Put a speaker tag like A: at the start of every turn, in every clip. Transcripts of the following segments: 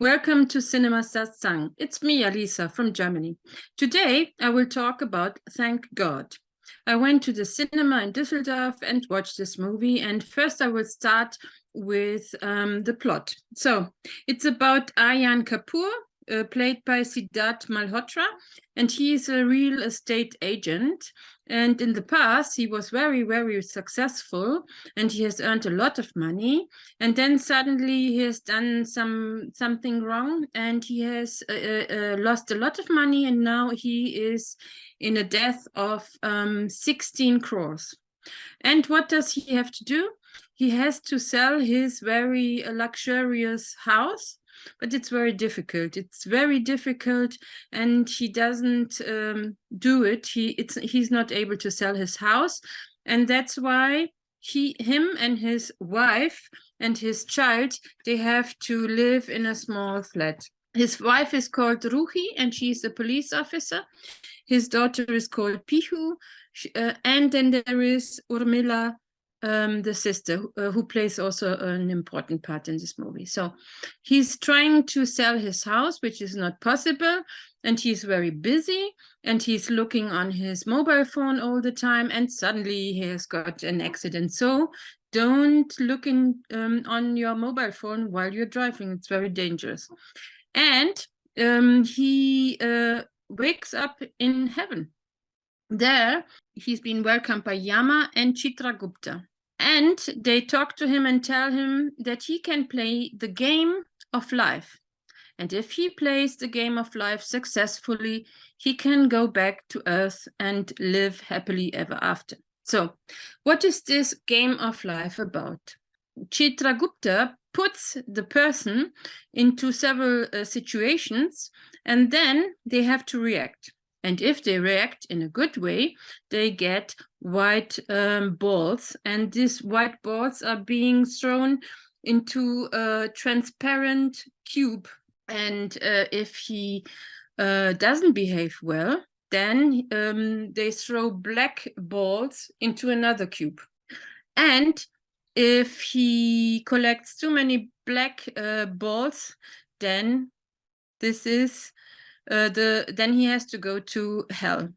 A: Welcome to Cinema Satsang. It's me, Alisa, from Germany. Today, I will talk about Thank God. I went to the cinema in Düsseldorf and watched this movie. And first, I will start with the plot. So, it's about Aryan Kapoor, played by Siddharth Malhotra, and he is a real estate agent. And in the past, he was very, very successful, and he has earned a lot of money. And then suddenly he has done something wrong, and he has lost a lot of money, and now he is in a debt of 16 crores. And what does he have to do? He has to sell his very luxurious house, but it's very difficult. It's very difficult, and he doesn't do it. He's not able to sell his house, and that's why him and his wife and his child, they have to live in a small flat. His wife is called Ruhi, and she's a police officer. His daughter is called Pihu, and then there is Urmila, the sister, who plays also an important part in this movie. So he's trying to sell his house, which is not possible, and he's very busy, and he's looking on his mobile phone all the time, and suddenly he has got an accident. So don't look on your mobile phone while you're driving. It's very dangerous. And he wakes up in heaven. There, he's been welcomed by Yama and Chitragupta. And they talk to him and tell him that he can play the game of life. And if he plays the game of life successfully, he can go back to Earth and live happily ever after. So, what is this game of life about? Chitragupta puts the person into several situations, and then they have to react. And if they react in a good way, they get white balls. And these white balls are being thrown into a transparent cube. And if he doesn't behave well, then they throw black balls into another cube. And if he collects too many black balls, then this is then he has to go to hell.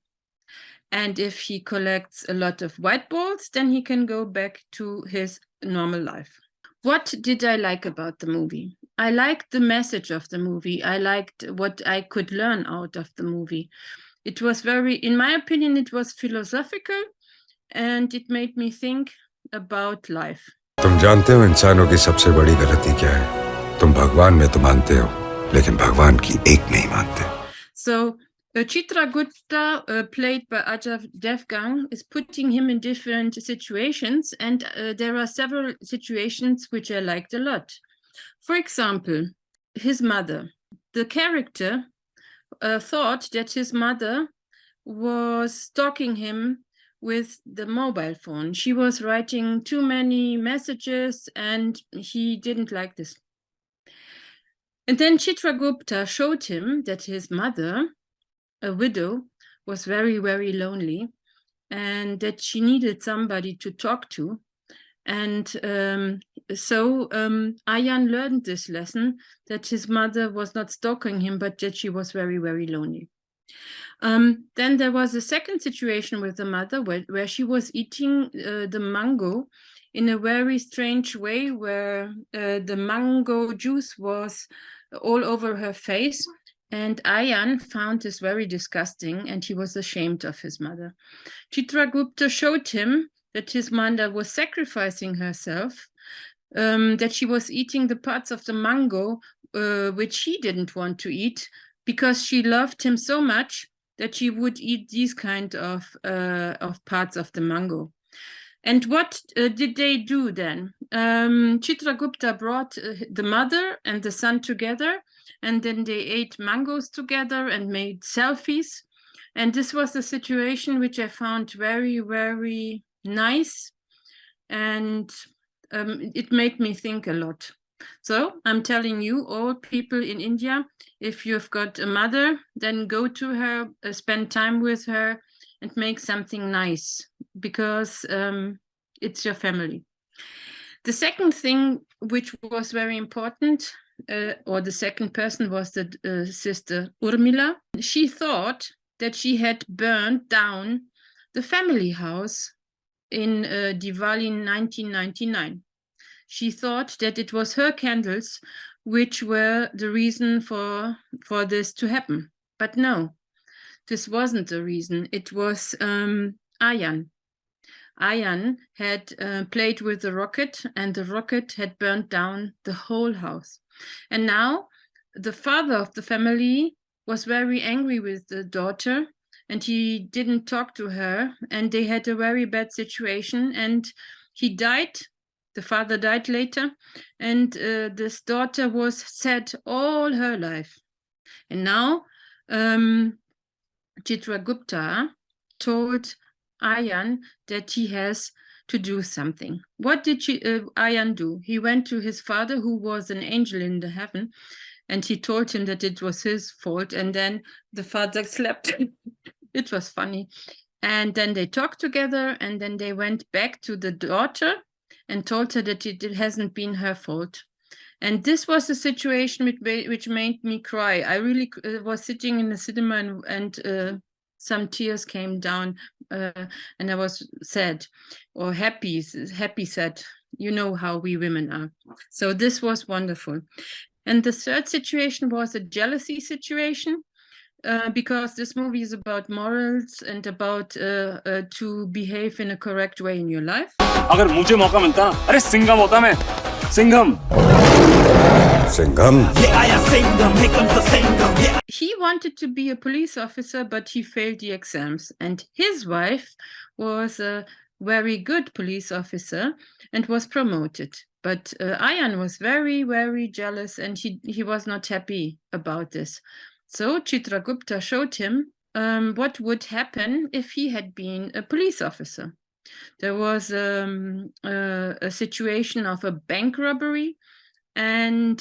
A: And if he collects a lot of white balls, then he can go back to his normal life. What did I like about the movie? I liked the message of the movie. I liked what I could learn out of the movie. It was in my opinion, it was philosophical, and it made me think about life.
B: तुम जानते हो इंसानों की सबसे बड़ी गलती क्या है? तुम भगवान में तो मानते हो, लेकिन भगवान की एक नहीं मानते.
A: So Chitragupta, played by Ajay Devgan, is putting him in different situations, and there are several situations which I liked a lot. For example, his mother. The character thought that his mother was stalking him with the mobile phone. She was writing too many messages, and he didn't like this. And then Chitragupta showed him that his mother, a widow, was very, very lonely, and that she needed somebody to talk to. And so Aryan learned this lesson, that his mother was not stalking him, but that she was very, very lonely. Then there was a second situation with the mother where she was eating the mango in a very strange way, where the mango juice was all over her face. And Aryan found this very disgusting, and he was ashamed of his mother. Chitragupta showed him that his mother was sacrificing herself, that she was eating the parts of the mango which he didn't want to eat, because she loved him so much that she would eat these kind of parts of the mango. And what did they do then? Chitragupta brought the mother and the son together, and then they ate mangoes together and made selfies. And this was a situation which I found very, very nice, and it made me think a lot. So I'm telling you, all people in India, if you've got a mother, then go to her, spend time with her, and make something nice, because it's your family. The second thing, which was very important, or the second person was the sister Urmila. She thought that she had burned down the family house in Diwali in 1999. She thought that it was her candles which were the reason for this to happen. But no, this wasn't the reason. It was Ayan. Ayan had played with the rocket, and the rocket had burned down the whole house. And now the father of the family was very angry with the daughter, and he didn't talk to her, and they had a very bad situation, and he died. The father died later, and this daughter was sad all her life. And now Chitragupta told Ayan that he has to do something. What did Ayan do? He went to his father, who was an angel in the heaven, and he told him that it was his fault, and then the father slept. It was funny. And then they talked together, and then they went back to the daughter and told her that it hasn't been her fault. And this was a situation which made me cry. I really was sitting in the cinema, and some tears came down, and I was sad or happy sad. You know how we women are. So this was wonderful. And the third situation was a jealousy situation. Because this movie is about morals and about to behave in a correct way in your life.
C: अगर मुझे मौका मिलता ना, अरे सिंघम होता मैं, Singham.
B: Singham.
D: Here comes the Singham, yeah.
A: He wanted to be a police officer, but he failed the exams. And his wife was a very good police officer and was promoted. But Ayan was very, very jealous, and he was not happy about this. So Chitragupta showed him what would happen if he had been a police officer. There was a situation of a bank robbery, and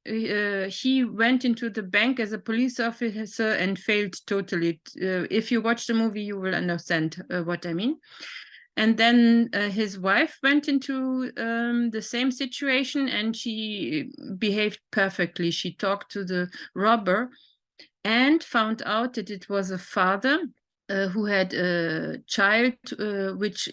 A: he went into the bank as a police officer and failed totally. If you watch the movie, you will understand what I mean. And then his wife went into the same situation, and she behaved perfectly. She talked to the robber and found out that it was a father who had a child which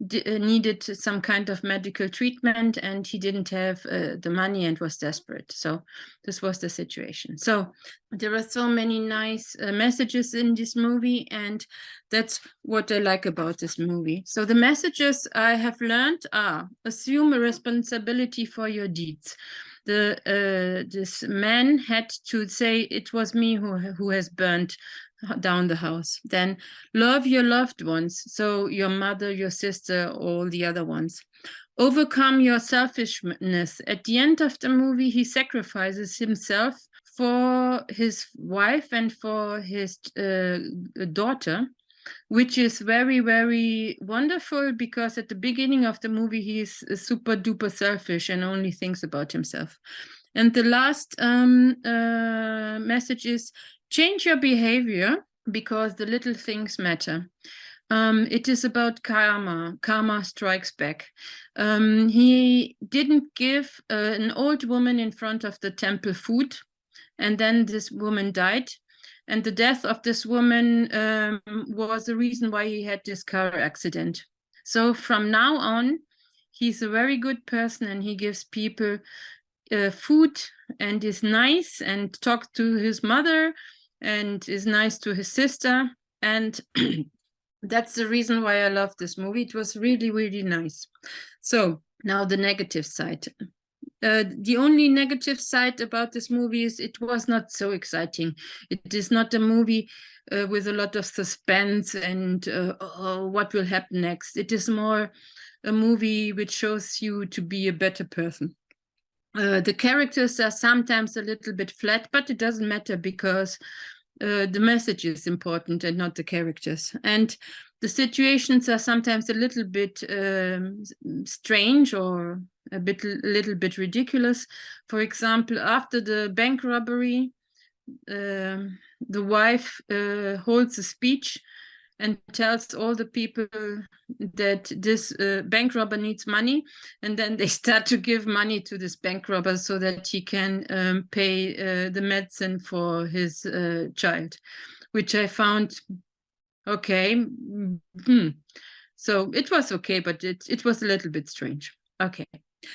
A: needed some kind of medical treatment, and he didn't have the money and was desperate. So this was the situation. So there are so many nice messages in this movie, and that's what I like about this movie. So the messages I have learned are: assume a responsibility for your deeds. This man had to say, it was me who has burned down the house. Then love your loved ones, so your mother, your sister, all the other ones. Overcome your selfishness. At the end of the movie, he sacrifices himself for his wife and for his daughter, which is very, very wonderful, because at the beginning of the movie, he is super duper selfish and only thinks about himself. And the last message is: change your behavior, because the little things matter. It is about karma. Karma strikes back. He didn't give an old woman in front of the temple food, and then this woman died. And the death of this woman was the reason why he had this car accident. So from now on, he's a very good person, and he gives people food, and is nice, and talks to his mother, and is nice to his sister. And that's the reason why I love this movie. It was really, really nice. So now the negative side. The only negative side about this movie is it was not so exciting. It is not a movie with a lot of suspense and what will happen next. It is more a movie which shows you to be a better person. The characters are sometimes a little bit flat, but it doesn't matter, because the message is important and not the characters. And the situations are sometimes a little bit strange or a little bit ridiculous. For example, after the bank robbery, the wife holds a speech and tells all the people that this bank robber needs money, and then they start to give money to this bank robber so that he can pay the medicine for his child, which I found okay. So it was okay, but it was a little bit strange. Okay,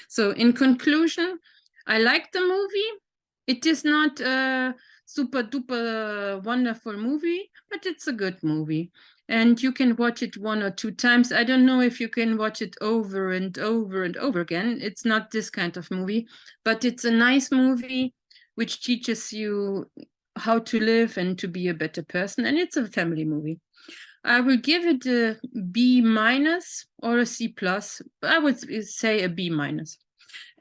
A: so in conclusion, I like the movie. It is not a super duper wonderful movie, but it's a good movie. And you can watch it 1 or 2 times. I don't know if you can watch it over and over and over again. It's not this kind of movie, but it's a nice movie which teaches you how to live and to be a better person. And it's a family movie. I will give it a B- or a C+. I would say a B-.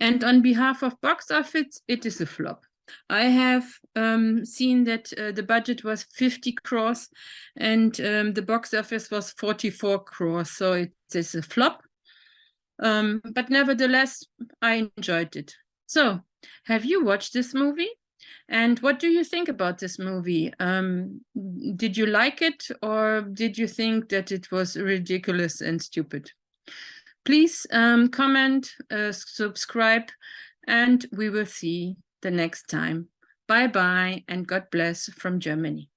A: And on behalf of Box Office, it is a flop. I have seen that the budget was 50 crores and the box office was 44 crores. So it is a flop. But nevertheless, I enjoyed it. So, have you watched this movie? And what do you think about this movie? Did you like it, or did you think that it was ridiculous and stupid? Please comment, subscribe, and we will see the next time. Bye-bye, and God bless from Germany.